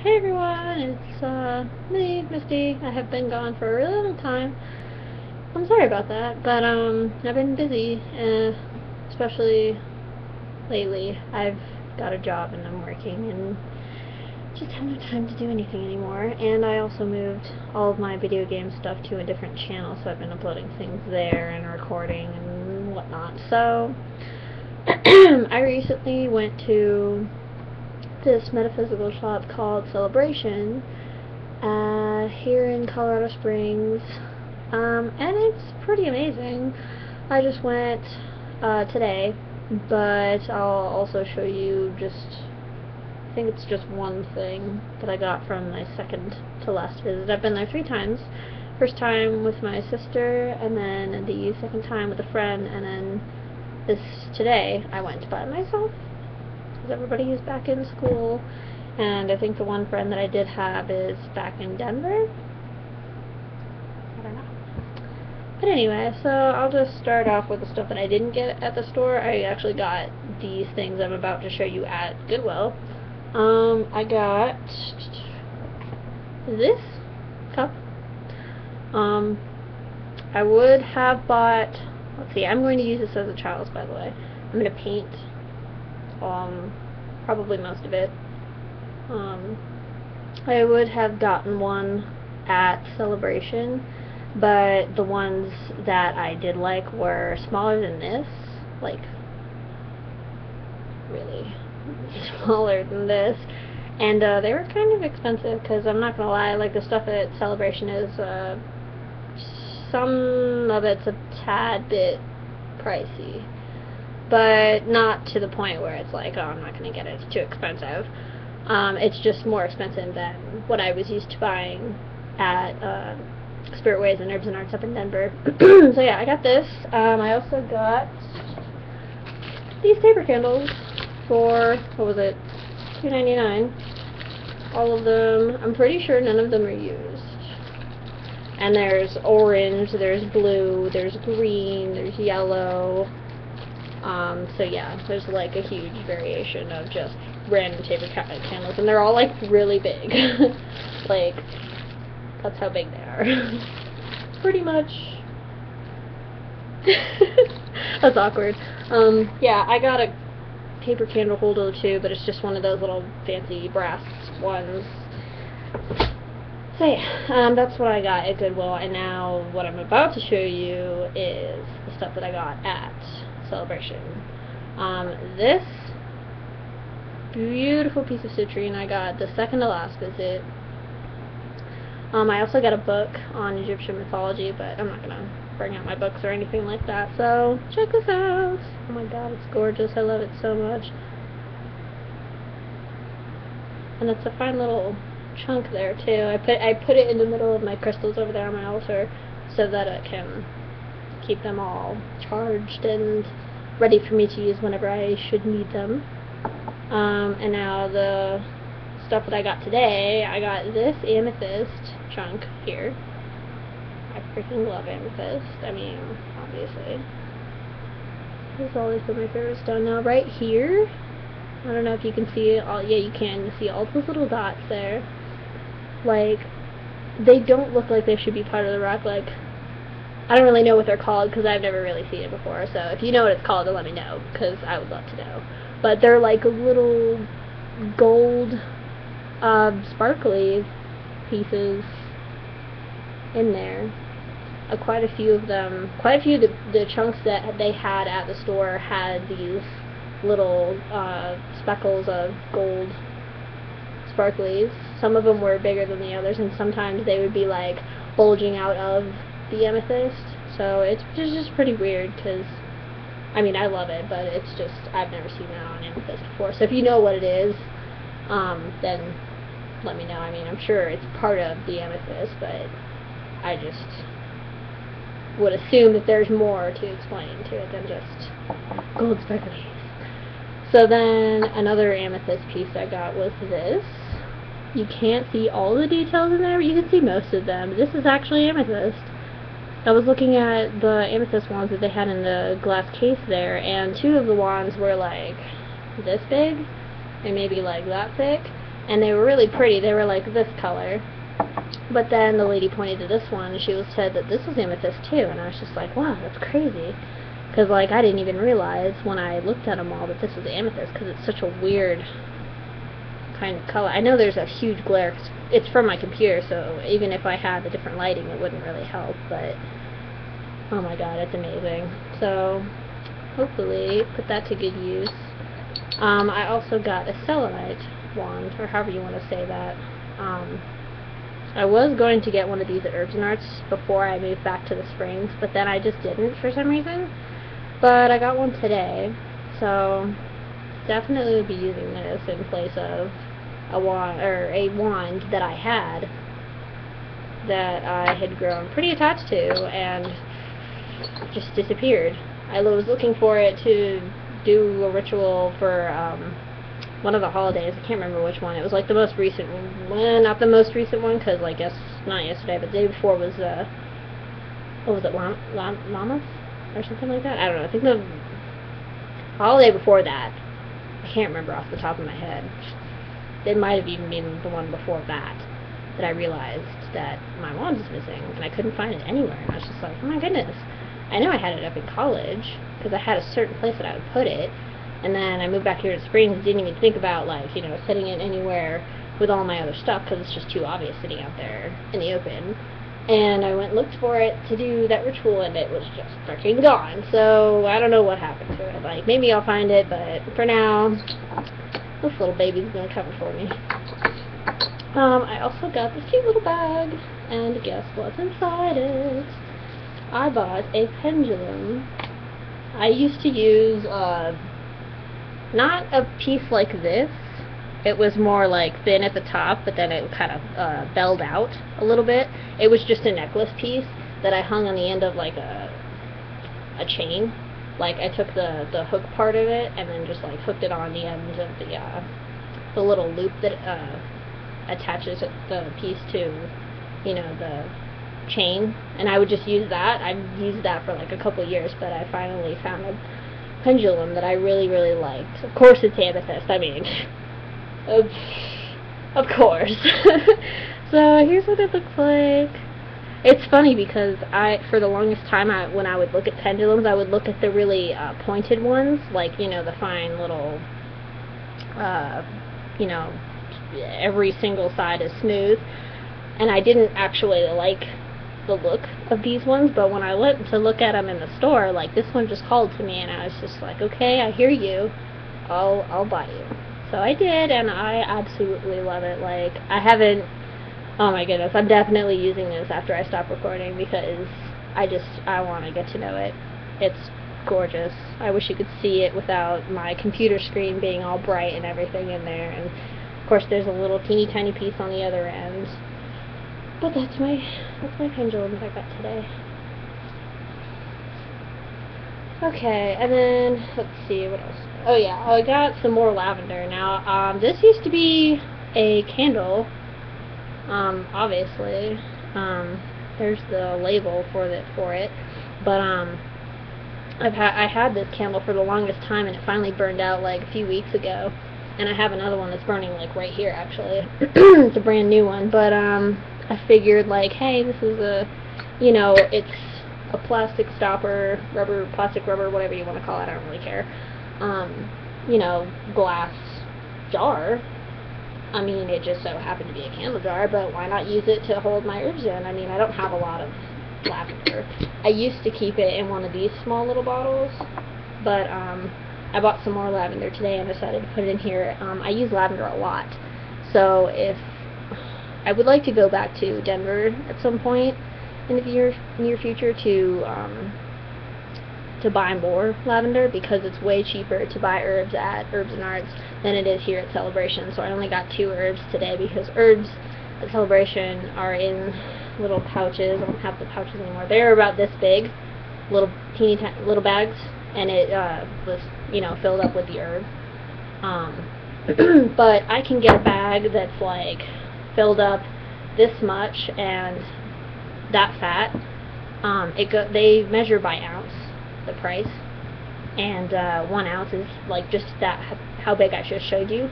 Hey everyone, it's me, Misty. I have been gone for a really long time. I'm sorry about that, but I've been busy, especially lately. I've got a job and I'm working and just have no time to do anything anymore. And I also moved all of my video game stuff to a different channel, so I've been uploading things there and recording and whatnot. So I recently went to this metaphysical shop called Celebration here in Colorado Springs, and it's pretty amazing. I just went today, but I'll also show you I think it's just one thing that I got from my second to last visit. I've been there 3 times. First time with my sister, and then the second time with a friend, and then today I went by myself. Everybody is back in school, and I think the one friend that I did have is back in Denver. I don't know. But anyway, so I'll just start off with the stuff that I didn't get at the store. I actually got these things I'm about to show you at Goodwill. I got this cup. I would have bought, let's see, I'm going to use this as a chalice, by the way. I'm going to paint probably most of it. I would have gotten one at Celebration, but the ones that I did like were smaller than this, like really smaller than this, and they were kind of expensive, because I'm not gonna lie, like the stuff at Celebration is some of it's a tad bit pricey, but not to the point where it's like, oh, I'm not going to get it, it's too expensive. It's just more expensive than what I was used to buying at Spirit Ways and Herbs and Arts up in Denver. So yeah, I got this. I also got these paper candles for, what was it, $2.99. All of them, I'm pretty sure none of them are used. And there's orange, there's blue, there's green, there's yellow. So yeah, there's like a huge variation of just random paper candles, and they're all like really big. Like, that's how big they are. Pretty much. That's awkward. Yeah, I got a paper candle holder too, but it's just one of those little fancy brass ones. So yeah, that's what I got at Goodwill, and now what I'm about to show you is the stuff that I got at Celebration. This beautiful piece of citrine I got the second to last visit. I also got a book on Egyptian mythology, but I'm not gonna bring out my books or anything like that, so check this out. Oh my god, it's gorgeous. I love it so much. And it's a fine little chunk there too. I put it in the middle of my crystals over there on my altar so that it can keep them all charged and ready for me to use whenever I should need them. And now the stuff that I got today, I got this amethyst chunk here. I freaking love amethyst. I mean, obviously. This has always been my favorite stone. Now right here, I don't know if you can see it all. Yeah, you can. You see all those little dots there. Like, they don't look like they should be part of the rock. Like, I don't really know what they're called, because I've never really seen it before, so if you know what it's called, then let me know, because I would love to know. But they're like little gold, sparkly pieces in there. Quite a few of them, quite a few of the chunks that they had at the store had these little speckles of gold sparklies. Some of them were bigger than the others, and sometimes they would be like bulging out of the amethyst. So it's just pretty weird, because I mean, I love it, but it's just, I've never seen that on amethyst before. So if you know what it is, then let me know. I mean, I'm sure it's part of the amethyst, but I just would assume that there's more to explain to it than just gold sparklies. So then another amethyst piece I got was this. You can't see all the details in there, but you can see most of them. This is actually amethyst. I was looking at the amethyst wands that they had in the glass case there, and 2 of the wands were like this big, and maybe like that thick, and they were really pretty. They were like this color. But then the lady pointed to this one, and she said that this was amethyst too, and I was just like, wow, that's crazy. Because, like, I didn't even realize when I looked at them all that this was amethyst, because it's such a weird kind of color. I know there's a huge glare, 'cause it's from my computer, so even if I had a different lighting, it wouldn't really help, but oh my god, it's amazing. So, hopefully, put that to good use. I also got a selenite wand, or however you want to say that. I was going to get one of these at Herbs and Arts before I moved back to the Springs, but then I just didn't for some reason. But I got one today, so definitely would be using this in place of a wand that I had grown pretty attached to and just disappeared. I was looking for it to do a ritual for one of the holidays. I can't remember which one. It was like the most recent one. Well, not the most recent one, because I guess not yesterday, but the day before was what was it, Llamas or something like that? I don't know. I think the holiday before that. I can't remember off the top of my head. It might have even been the one before that I realized that my wand was missing, and I couldn't find it anywhere. And I was just like, oh my goodness. I know I had it up in college, because I had a certain place that I would put it. And then I moved back here to Springs and didn't even think about, like, you know, setting it anywhere with all my other stuff, because it's just too obvious sitting out there in the open. And I went and looked for it to do that ritual, and it was just freaking gone. So I don't know what happened to it. Like, maybe I'll find it, but for now, this little baby's gonna cover for me. I also got this cute little bag, and guess what's inside it? I bought a pendulum. I used to use, not a piece like this. It was more like thin at the top, but then it kind of belled out a little bit. It was just a necklace piece that I hung on the end of like a chain. Like, I took the hook part of it and then just like hooked it on the end of the little loop that attaches the piece to, you know, the chain. And I would just use that. I've used that for like a couple years, but I finally found a pendulum that I really, really liked. Of course it's amethyst. I mean, of course. So here's what it looks like. It's funny because for the longest time, when I would look at pendulums, I would look at the really pointed ones, like, you know, the fine little, you know, every single side is smooth, and I didn't actually like the look of these ones. But when I went to look at them in the store, like, this one just called to me, and I was just like, okay, I hear you, I'll buy you. So I did, and I absolutely love it. Like, I haven't, oh my goodness, I'm definitely using this after I stop recording, because I want to get to know it. It's gorgeous. I wish you could see it without my computer screen being all bright and everything in there. And of course there's a little teeny tiny piece on the other end. But that's my pendulum that I got today. Okay, and then let's see what else. Oh yeah, I got some more lavender. Now, this used to be a candle. Obviously, there's the label for it, but I had this candle for the longest time, and it finally burned out like a few weeks ago, and I have another one that's burning like right here actually. It's a brand new one, but I figured, like, hey, this is a, you know, it's a plastic stopper, plastic rubber, whatever you want to call it, I don't really care, you know, glass jar. I mean, it just so happened to be a candle jar, but why not use it to hold my herbs in? I mean, I don't have a lot of lavender. I used to keep it in one of these small little bottles, but I bought some more lavender today and decided to put it in here. I use lavender a lot, so if I would like to go back to Denver at some point in the near future to buy more lavender, because it's way cheaper to buy herbs at Herbs and Arts than it is here at Celebration. So I only got 2 herbs today, because herbs at Celebration are in little pouches. I don't have the pouches anymore. They're about this big, little teeny little bags, and it was, you know, filled up with the herb. But I can get a bag that's like filled up this much and that fat. They measure by ounce, the price, and 1 ounce is like just that, how big I just showed you,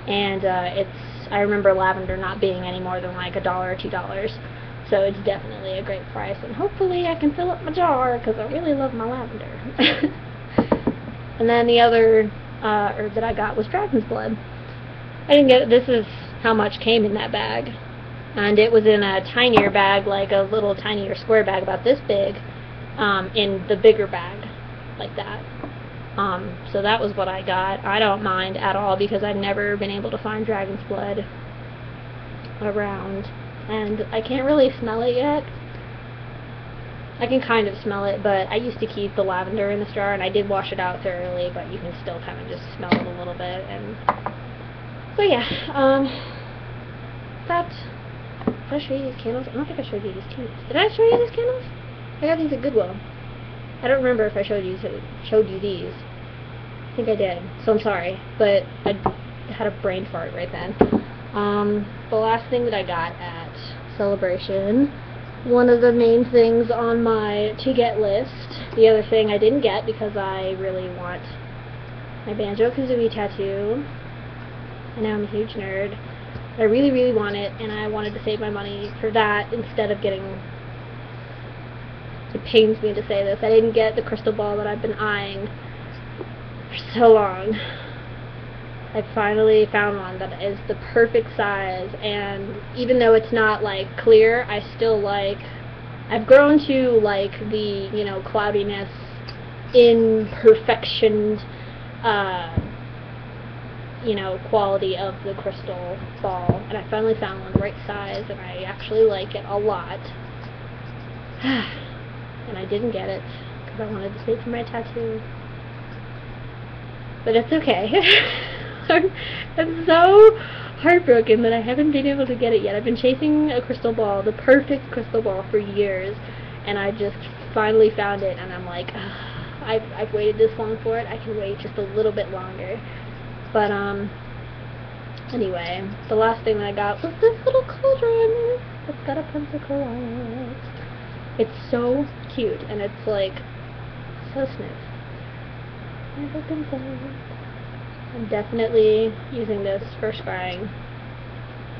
and it's I remember lavender not being any more than like $1 or $2. So it's definitely a great price, and hopefully I can fill up my jar, because I really love my lavender. And then the other herb that I got was dragon's blood. I didn't get it. This is how much came in that bag. And it was in a tinier bag, like a little tinier square bag about this big, in the bigger bag, like that. So that was what I got. I don't mind at all, because I've never been able to find dragon's blood around. And I can't really smell it yet. I can kind of smell it, but I used to keep the lavender in this jar, and I did wash it out thoroughly, but you can still kind of just smell it a little bit. And so yeah, did I show you these candles? I don't think I showed you these candles. Did I show you these candles? I got these at Goodwill. I don't remember if I showed you these. I think I did, so I'm sorry, but I had a brain fart right then. The last thing that I got at Celebration, one of the main things on my to-get list, the other thing I didn't get because I really want my Banjo-Kazooie tattoo. I know I'm a huge nerd. I really, really want it, and I wanted to save my money for that instead of getting... It pains me to say this. I didn't get the crystal ball that I've been eyeing for so long. I finally found one that is the perfect size, and even though it's not, like, clear, I still like... I've grown to like the, you know, cloudiness, imperfection, you know, quality of the crystal ball, and I finally found one the right size, and I actually like it a lot. And I didn't get it because I wanted to save for my tattoo, but it's okay. I'm so heartbroken that I haven't been able to get it yet. I've been chasing a crystal ball, the perfect crystal ball, for years, and I just finally found it, and I'm like, I've waited this long for it. I can wait just a little bit longer. But anyway, the last thing that I got was this little cauldron. It's got a pencil on it. It's so cute, and it's like so smooth. I'm definitely using this for scrying.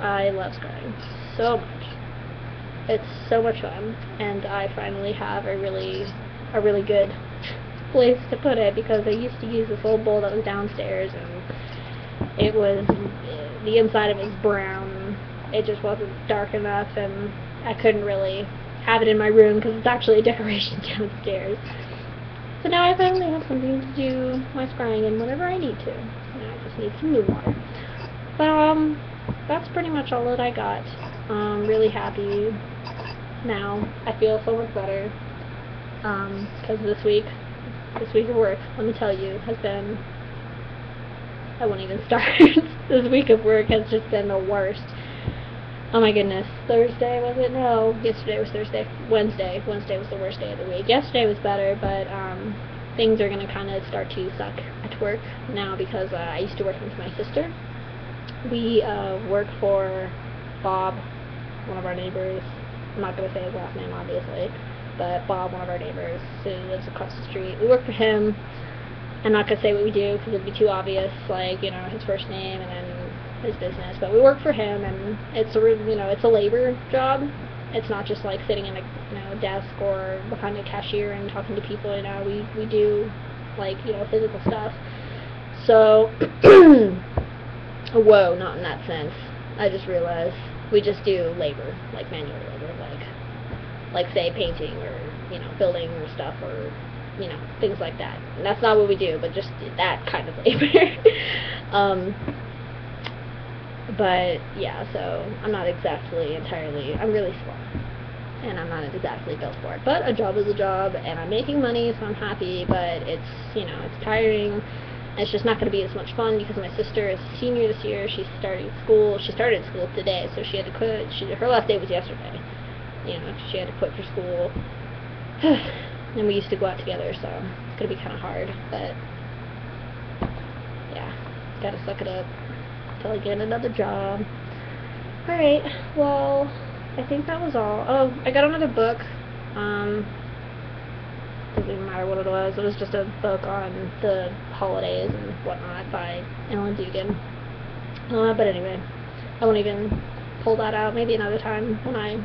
I love scrying so much. It's so much fun, and I finally have a really good place to put it, because I used to use this old bowl that was downstairs, and it was, the inside of it was brown. It just wasn't dark enough, and I couldn't really have it in my room because it's actually a decoration downstairs. So now I finally have something to do my scrying in whenever I need to. And I just need some new water. But that's pretty much all that I got. I'm really happy now. I feel so much better. Because this week of work, let me tell you, has been... I won't even start. This week of work has just been the worst. Oh my goodness. Thursday, was it? No. Yesterday was Thursday. Wednesday. Wednesday was the worst day of the week. Yesterday was better, but things are going to kind of start to suck at work now, because I used to work with my sister. We work for Bob, one of our neighbors. I'm not going to say his last name, obviously, but Bob, one of our neighbors, who lives across the street. We work for him. I'm not going to say what we do because it'd be too obvious, like, you know, his first name and then his business, but we work for him, and it's a, you know, it's a labor job. It's not just like sitting in a, you know, desk or behind a cashier and talking to people. You know, we do, like, you know, physical stuff. So, whoa, not in that sense. I just realized we just do labor, like manual labor, like say painting or, you know, building or stuff, or, you know, things like that. And that's not what we do, but just that kind of labor. But yeah, so I'm not exactly entirely, I'm really small, and I'm not exactly built for it, but a job is a job, and I'm making money, so I'm happy, but it's, you know, it's tiring, and it's just not going to be as much fun, because my sister is a senior this year. She started school today, so she had to quit. Her last day was yesterday, you know, she had to quit for school, and we used to go out together, so it's going to be kind of hard, but yeah, gotta suck it up till I get another job. Alright, well, I think that was all. Oh, I got another book. Doesn't even matter what it was. It was just a book on the holidays and whatnot by Ellen Dugan. But anyway, I won't even pull that out. Maybe another time when I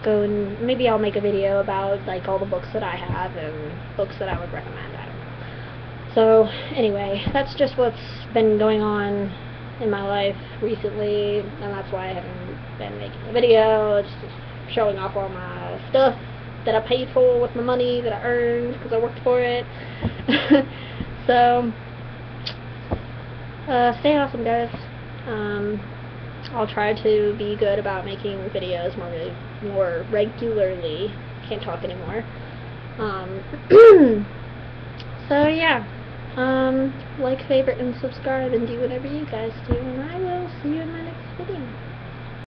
go, and maybe I'll make a video about like all the books that I have and books that I would recommend. I don't know. So anyway, that's just what's been going on in my life recently, and that's why I haven't been making a video. It's just showing off all my stuff that I paid for with my money that I earned because I worked for it. So stay awesome, guys. I'll try to be good about making videos more regularly. Can't talk anymore. So yeah, like, favorite, and subscribe, and do whatever you guys do, and I will see you in my next video.